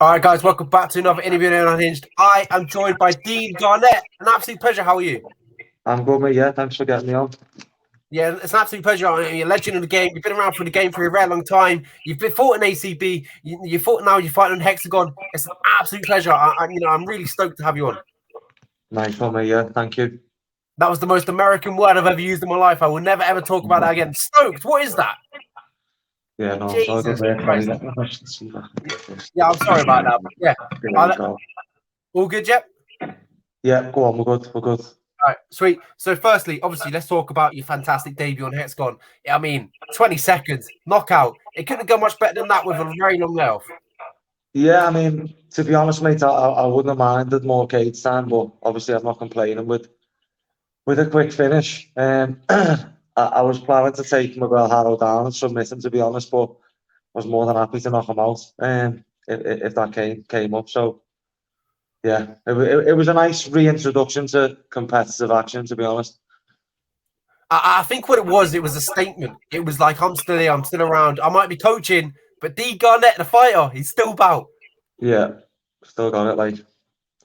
All right, guys, welcome back to another interview on Unhinged. I am joined by Dean Garnett. An absolute pleasure. How are you? I'm good, mate. Yeah, thanks for getting me on. Yeah, it's an absolute pleasure. You're a legend of the game. You've been around for the game for a very long time. You've been fought in ACB. You fought now. You're fighting on Hexagone. It's an absolute pleasure. I'm really stoked to have you on. Nice one, mate. Yeah, thank you. That was the most American word I've ever used in my life. I will never ever talk about that again. Stoked. What is that? Yeah, no, it's all Jesus good, mate. Christ. That. Yeah, I'm sorry about that. But yeah, all good, yep. Yeah, go on. We're good. We're good. All right, sweet. So firstly, obviously, let's talk about your fantastic debut on Hexagone. I mean, 20 seconds, knockout. It couldn't go much better than that with a very long layoff. Yeah, I mean, to be honest, mate, I wouldn't have minded more cage time, but obviously I'm not complaining with a quick finish. I was planning to take Miguel Harrow down and submit him, to be honest, but I was more than happy to knock him out if that came up. So, yeah, it was a nice reintroduction to competitive action, to be honest. I think what it was a statement. It was like, I'm still here, I'm still around. I might be coaching, but D Garnett, the fighter, he's still Bout. Yeah, still got it, like,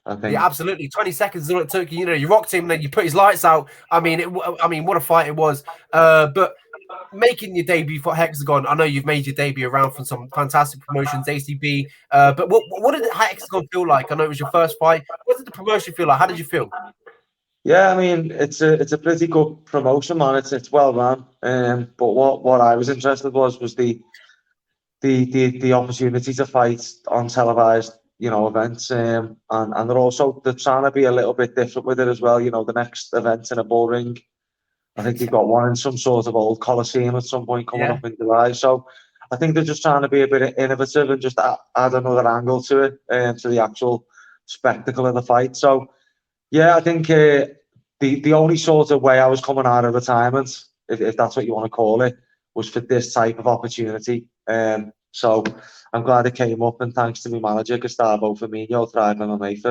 I think. Yeah, absolutely. 20 seconds is all it took. You rocked him, then you put his lights out. I mean, what a fight it was. But making your debut for Hexagone, I know you've made your debut around from some fantastic promotions, ACB. But what did Hexagone feel like? I know it was your first fight. What did the promotion feel like? How did you feel? Yeah, I mean, it's a pretty good promotion, man. It's well run. But what I was interested was the opportunity to fight on televised, events. And they're trying to be a little bit different with it as well. The next event in a bull ring, I think they've got one in some sort of old Coliseum at some point coming up in July. So I think they're just trying to be a bit innovative and just add another angle to it, to the actual spectacle of the fight. So yeah, I think the only sort of way I was coming out of retirement, if that's what you want to call it, was for this type of opportunity. So I'm glad it came up, and thanks to my manager Gustavo Firmino, Thrive MMA,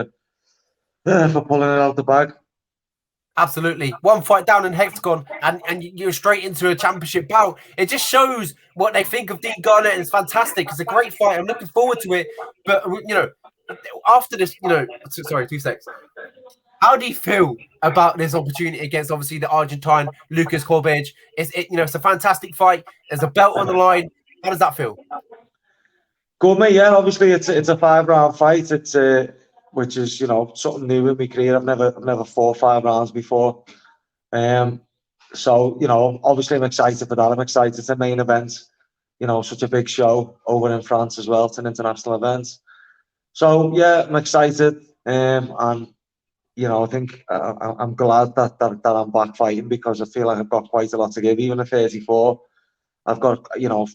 for pulling it out the bag. Absolutely. One fight down in Hexagone and you're straight into a championship bout. It just shows what they think of Dean Garnett. It's fantastic. It's a great fight. I'm looking forward to it. But, after this, sorry, 2 seconds. How do you feel about this opportunity against, obviously, the Argentine Lucas Corbage? It's a fantastic fight. There's a belt on the line. How does that feel? Good, mate. Yeah, obviously it's a 5-round fight. It's which is something new in my career. I've never fought 5 rounds before. So obviously I'm excited for that. I'm excited. It's a main event. Such a big show over in France as well. It's an international event. So yeah, I'm excited. And I think I'm glad that I'm back fighting, because I feel like I've got quite a lot to give. Even at 34, I've got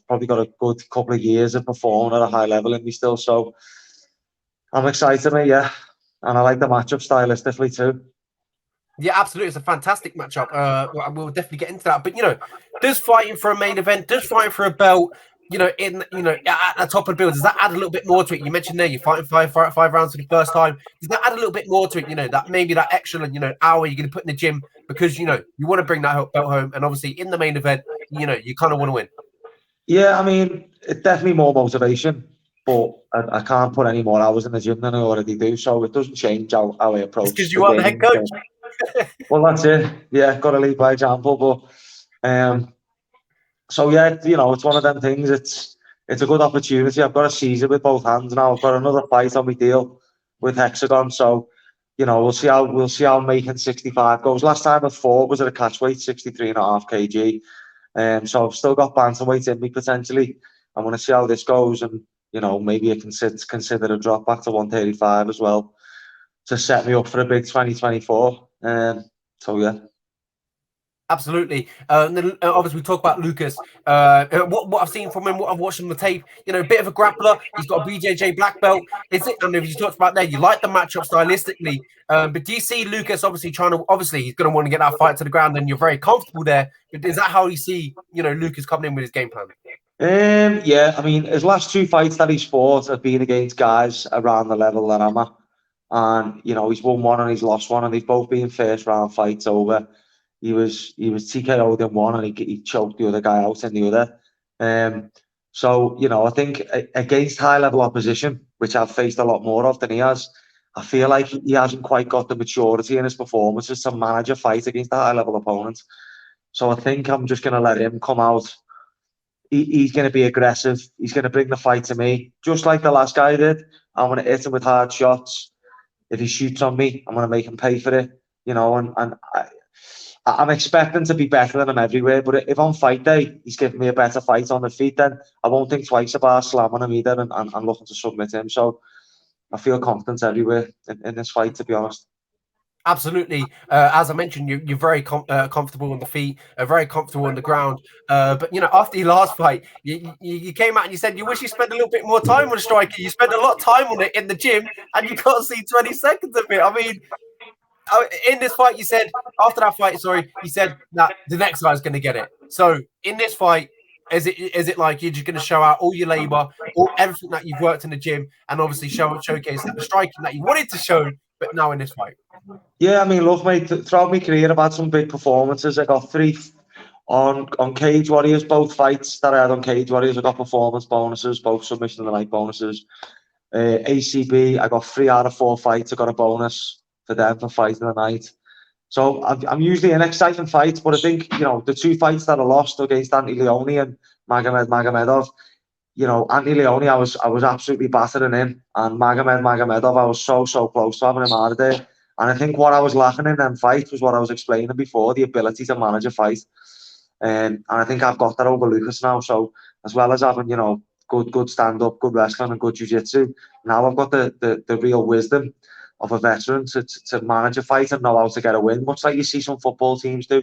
probably got a good couple of years of performing at a high level in me still. So I'm excited, mate, yeah. And I like the matchup stylistically too. Yeah, absolutely. It's a fantastic matchup. We'll definitely get into that. But, does fighting for a main event, does fighting for a belt, at the top of the bill, does that add a little bit more to it? You mentioned there you're fighting five rounds for the first time. Does that add a little bit more to it? That maybe that extra, hour you're going to put in the gym because, you want to bring that belt home. And obviously in the main event, you kind of want to win. Yeah, I mean, it's definitely more motivation. But I can't put any more hours in the gym than I already do, so it doesn't change how I approach. Because you are the head coach. Well, that's it. Yeah, got to lead by example. But so yeah, it's one of them things. It's a good opportunity. I've got to seize it with both hands now. I've got another fight on my deal with Hexagone, so we'll see how making 65 goes. Last time I fought was at a catch weight, 63.5 kg. So I've still got bantamweight in me potentially. I'm going to see how this goes, and maybe I can consider a drop back to 135 as well to set me up for a big 2024. So yeah. Absolutely. And then obviously we talk about Lucas. What I've seen from him, what I've watched on the tape, a bit of a grappler. He's got a BJJ black belt. Is it? And if you talked about there, you like the matchup stylistically. But do you see Lucas obviously he's going to want to get that fight to the ground, and you're very comfortable there. But is that how you see, Lucas coming in with his game plan? Yeah, I mean, his last 2 fights that he's fought have been against guys around the level that I'm at. And, he's won one and he's lost one, and they've both been first round fights over. He was TKO'd in one, and he choked the other guy out in the other. So, you know, I think against high-level opposition, which I've faced a lot more of than he has, I feel like he hasn't quite got the maturity in his performances to manage a fight against a high-level opponent. So I think I'm just going to let him come out. He's going to be aggressive. He's going to bring the fight to me, just like the last guy did. I'm going to hit him with hard shots. If he shoots on me, I'm going to make him pay for it. You know, and I'm expecting to be better than him everywhere. But if on fight day he's giving me a better fight on the feet, then I won't think twice about slamming him either and looking to submit him. So I feel confident everywhere in this fight, to be honest. Absolutely. As I mentioned, you're very comfortable on the feet, very comfortable on the ground. But, you know, after your last fight, you came out and you said you wish you spent a little bit more time on striking. You spent a lot of time on it in the gym and you can't see 20 seconds of it. I mean, in this fight, you said, after that fight, sorry, you said that the next guy's going to get it. So in this fight, is it like you're just going to show out all your labor, everything that you've worked in the gym, and obviously showcase that the striking that you wanted to show, but now in this fight? Yeah, I mean, look, mate, throughout my career, I've had some big performances. I got 3 on Cage Warriors, both fights that I had on Cage Warriors. I got performance bonuses, both submission of the night bonuses. ACB, I got 3 out of 4 fights. I got a bonus for them for fighting the night. So I'm usually in exciting fights, but I think, you know, the 2 fights that I lost against Anthony Leone and Magomedov, you know, Anthony Leone, I was absolutely battering him, and Magomedov, I was so close to having him out of there. And I think what I was lacking in them fights was what I was explaining before, the ability to manage a fight. And I think I've got that over Lucas now. So as well as having, you know, good stand-up, good wrestling and good jiu-jitsu, now I've got the real wisdom of a veteran to manage a fight and know how to get a win, much like you see some football teams do.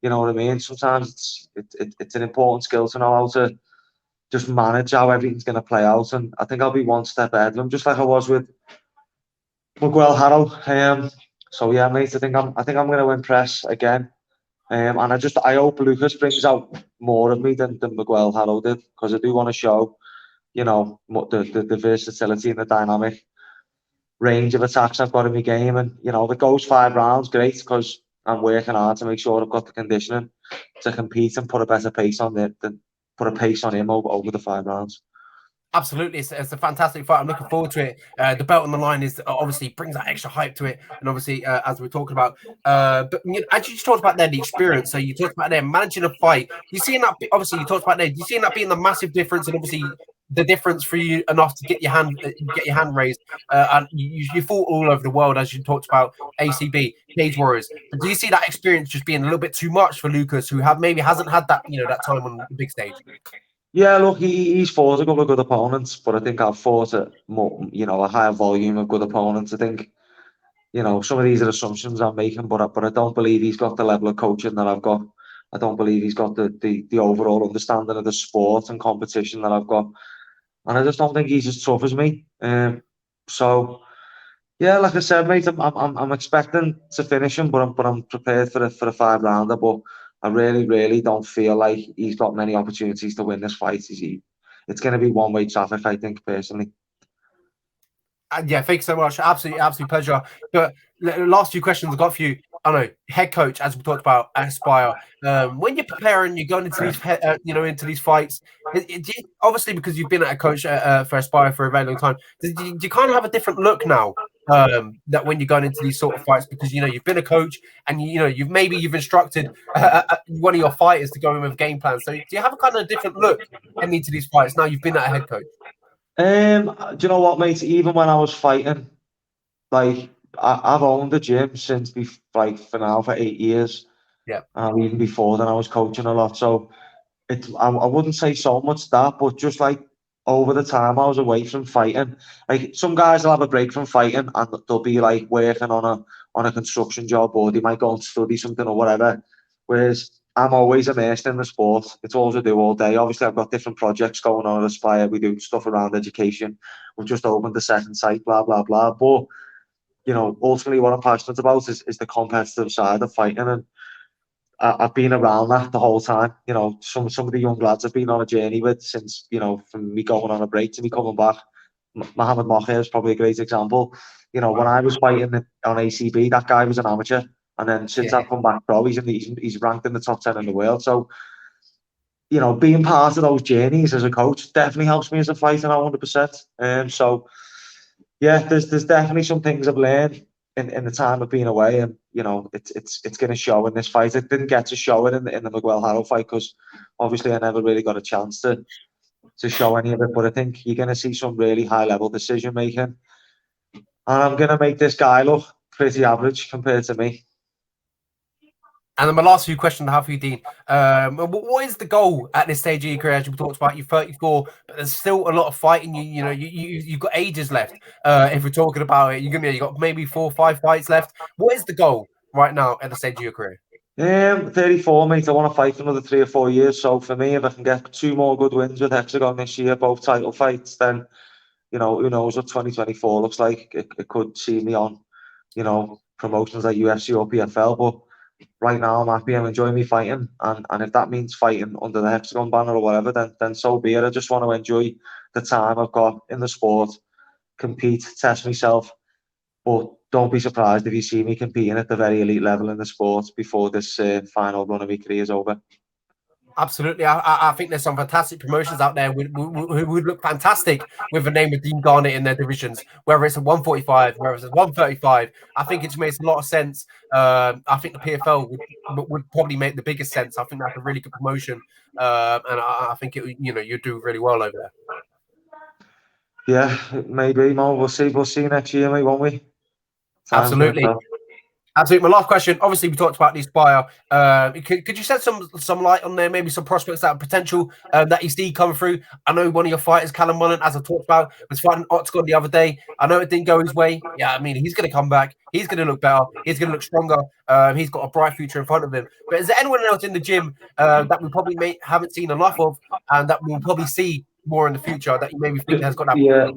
You know what I mean? Sometimes it's an important skill to know how to just manage how everything's going to play out. And I think I'll be one step ahead of him, just like I was with Miguel Harrow. So yeah, mate, I think I'm going to impress again. And I hope Lucas brings out more of me than Miguel Harrow did, because I do want to show, you know, the versatility and the dynamic range of attacks I've got in my game. And, you know, if it goes 5 rounds, great, because I'm working hard to make sure I've got the conditioning to compete and put a better pace on put a pace on him over the 5 rounds. Absolutely, it's a fantastic fight. I'm looking forward to it. The belt on the line is obviously brings that extra hype to it, and obviously as we're talking about, but you know, as you talked about there, the experience. So you talked about there managing a fight. You seeing that? Obviously, you talked about there. You seeing that being the massive difference, and obviously the difference for you enough to get your hand raised. And you fought all over the world, as you talked about ACB, Cage Warriors. But do you see that experience just being a little bit too much for Lucas, who maybe hasn't had that that time on the big stage? Yeah, look, he's fought a couple of good opponents, but I think I've fought a more, a higher volume of good opponents. I think, some of these are assumptions I'm making, but I don't believe he's got the level of coaching that I've got. I don't believe he's got the overall understanding of the sport and competition that I've got, and I just don't think he's as tough as me. So yeah, like I said, mate, I'm expecting to finish him, but I'm prepared for a 5-rounder. But I really don't feel like he's got many opportunities to win this fight. It's going to be one-way traffic, I think, personally. Yeah, thanks so much. Absolute pleasure. But the last few questions I've got for you. I know, head coach, as we talked about, Aspire. When you're preparing, you're going into these, into these fights. Obviously, because you've been a coach for Aspire for a very long time, do you kind of have a different look now? That when you're going into these sort of fights, because you've been a coach and you've instructed one of your fighters to go in with a game plan. So do you have a kind of different look heading into these fights now you've been a head coach? Do you know what, mate? Even when I was fighting, like I've owned the gym since for 8 years. Yeah. Even before then, I was coaching a lot. So I wouldn't say so much that, but just like over the time I was away from fighting, like some guys will have a break from fighting and they'll be like working on a construction job, or they might go and study something or whatever. Whereas I'm always immersed in the sport. It's all I do all day. Obviously, I've got different projects going on at Aspire. We do stuff around education. We've just opened the second site, blah, blah, blah. But, ultimately what I'm passionate about is the competitive side of fighting. And I've been around that the whole time. Some of the young lads I've been on a journey with since, from me going on a break to me coming back. Mohamed Mokhir is probably a great example. When I was fighting on ACB, that guy was an amateur. And then since I've come back pro, he's ranked in the top 10 in the world. So you know, being part of those journeys as a coach definitely helps me as a fighter 100%. So yeah, there's definitely some things I've learned in the time of being away, and you know, it's going to show in this fight. It didn't get to show it in the Miguel Harrow fight because obviously I never really got a chance to show any of it. But I think you're going to see some really high level decision making, and I'm going to make this guy look pretty average compared to me. And then my last few questions I have for you, Dean. What is the goal at this stage of your career? As you talked about, you're 34, but there's still a lot of fighting. You've got ages left. If we're talking about it, you got maybe 4 or 5 fights left. What is the goal right now at the stage of your career? 34, mate. I want to fight for another 3 or 4 years. So for me, if I can get 2 more good wins with Hexagone this year, both title fights, then you know, who knows what 2024 looks like. It could see me on, you know, promotions like UFC or PFL, but right now I'm happy. I'm enjoying me fighting, and if that means fighting under the Hexagon banner or whatever, then so be it. I just want to enjoy the time I've got in the sport, compete, test myself, but don't be surprised if you see me competing at the very elite level in the sport before this final run of my career is over. Absolutely. I think there's some fantastic promotions out there who would look fantastic with the name of Dean Garnett in their divisions, whether it's a 145, whether it's a 135. I think it makes a lot of sense. I think the PFL would probably make the biggest sense. I think that's a really good promotion. And I think you do really well over there. Yeah, maybe, Mo. We'll see. We'll see next year, mate, won't we? Time's gonna Absolutely. tell. Absolutely. My last question. Obviously, we talked about the Aspire. Could you shed some light on there? Maybe some prospects that are potential that you see come through. I know one of your fighters, Callum Mullen, as I talked about, was fighting Octagon the other day. I know it didn't go his way. Yeah, I mean, he's going to come back. He's going to look better. He's going to look stronger. He's got a bright future in front of him. But is there anyone else in the gym that we probably haven't seen enough of, and that we'll probably see more in the future that you maybe think has got that? Yeah.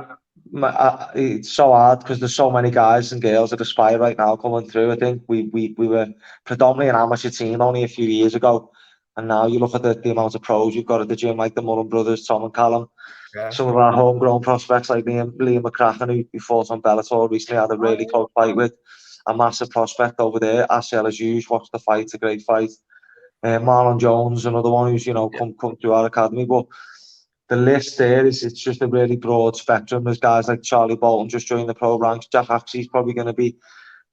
It's so hard because there's so many guys and girls at Aspire right now coming through. I think we were predominantly an amateur team only a few years ago, and now you look at the amount of pros you've got at the gym, like the Mullen brothers, Tom and Callum. Yeah. Some of our homegrown prospects like Liam McCracken, who fought on Bellator recently, had a really close fight with. A massive prospect over there. Asel Ajuj, watched the fight, it's a great fight. Marlon Jones, another one who's come through our academy, but the list there it's just a really broad spectrum. There's guys like Charlie Bolton just joined the pro ranks. Jack Axie's probably going to be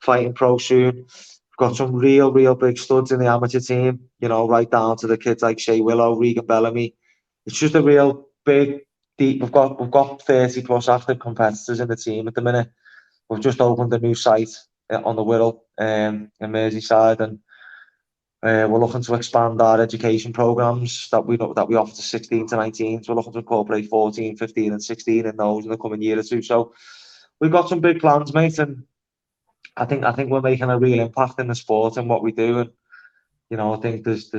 fighting pro soon. We've got some real big studs in the amateur team, you know, right down to the kids like Shea Willow, Regan Bellamy. It's just a real big, deep. We've got 30 plus active competitors in the team at the minute. We've just opened a new site on the Wirral in Merseyside, and we're looking to expand our education programs that we offer to 16 to 19s. We're looking to incorporate 14, 15 and 16 in those in the coming year or two. So we've got some big plans, mate, and I think we're making a real impact in the sport and what we do. And you know, I think there's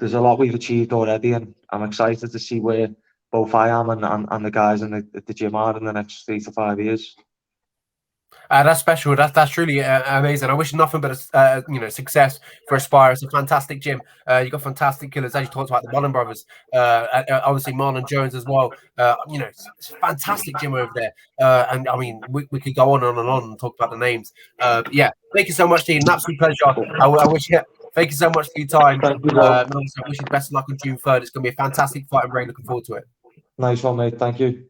a lot we've achieved already, and I'm excited to see where both I am and the guys in the gym are in the next 3 to 5 years. That's special. That's truly amazing. I wish nothing but success for Aspire. It's a fantastic gym. You've got fantastic killers, as you talked about the Mullen brothers. Obviously Marlon Jones as well. It's a fantastic gym over there. And I mean, we could go on and talk about the names. Yeah, thank you so much, Dean. An absolute pleasure. I wish you. Thank you so much for your time. Thank you, I wish you the best of luck on June 3rd. It's going to be a fantastic fight. I'm really looking forward to it. Nice one, mate. Thank you.